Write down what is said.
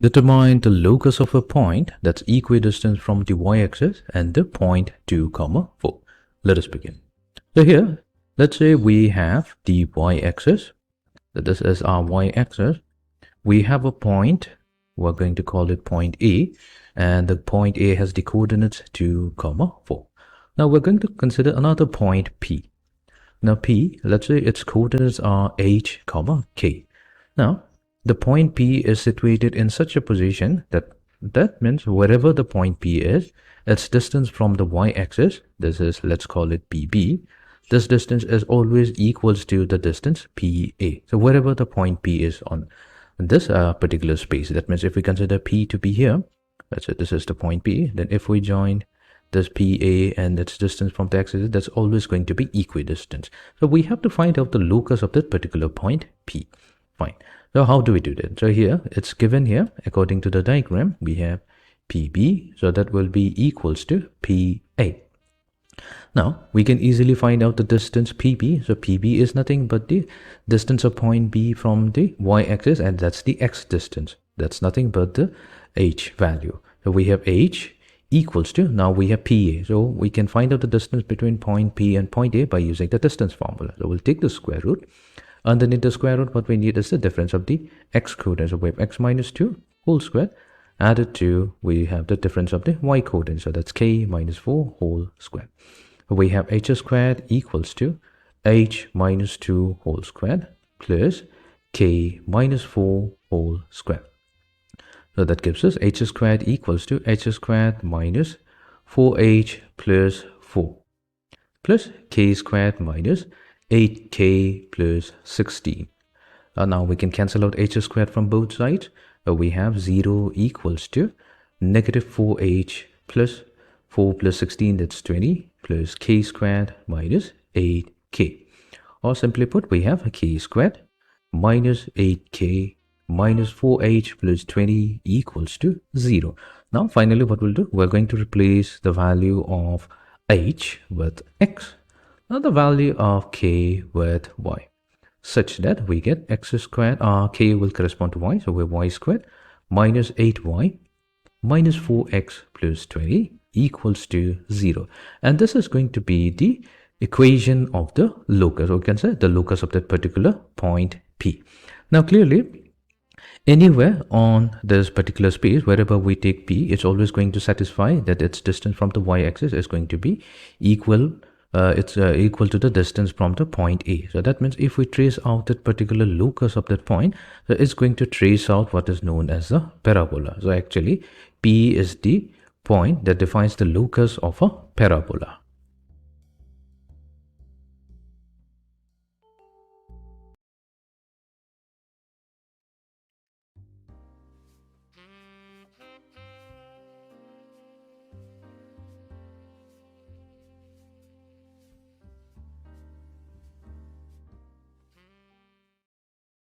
Determine the locus of a point that's equidistant from the y-axis and the point 2, 4. Let us begin. So here, let's say we have the y-axis. This is our y-axis. We have a point. We're going to call it point A. And the point A has the coordinates 2, 4. Now we're going to consider another point P. Now P, let's say its coordinates are h, k. Now, the point P is situated in such a position that means wherever the point P is, its distance from the y-axis, this is, let's call it PB, this distance is always equals to the distance PA. So wherever the point P is on this particular space, that means if we consider P to be here, let's say this is the point P, then if we join this PA and its distance from the axis, that's always going to be equidistant. So we have to find out the locus of that particular point P. Fine. So how do we do that? So here it's given here according to the diagram we have PB, so that will be equals to PA. Now we can easily find out the distance PB. So PB is nothing but the distance of point B from the y-axis, and that's the x distance. That's nothing but the h value. So we have h equals to, now we have PA. So we can find out the distance between point P and point A by using the distance formula. So we'll take the square root. Underneath the square root, what we need is the difference of the x coordinate. So we have x minus 2 whole square. Added to, we have the difference of the y coordinate. So that's k minus 4 whole square. We have h squared equals to h minus 2 whole squared plus k minus 4 whole square. So that gives us h squared equals to h squared minus 4h plus 4 plus k squared minus 8k plus 16. Now we can cancel out h squared from both sides. We have 0 equals to negative 4h plus 4 plus 16, that's 20, plus k squared minus 8k. Or simply put, we have k squared minus 8k minus 4h plus 20 equals to 0. Now finally what we'll do, we're going to replace the value of h with x. Now the value of k with y, such that we get x squared, k will correspond to y, so we have y squared minus 8y minus 4x plus 20 equals to 0. And this is going to be the equation of the locus, or we can say the locus of that particular point P. Now clearly, anywhere on this particular space, wherever we take P, it's always going to satisfy that its distance from the y-axis is going to be equal. It's equal to the distance from the point A. So that means if we trace out that particular locus of that point, so it's going to trace out what is known as a parabola. So actually, P is the point that defines the locus of a parabola.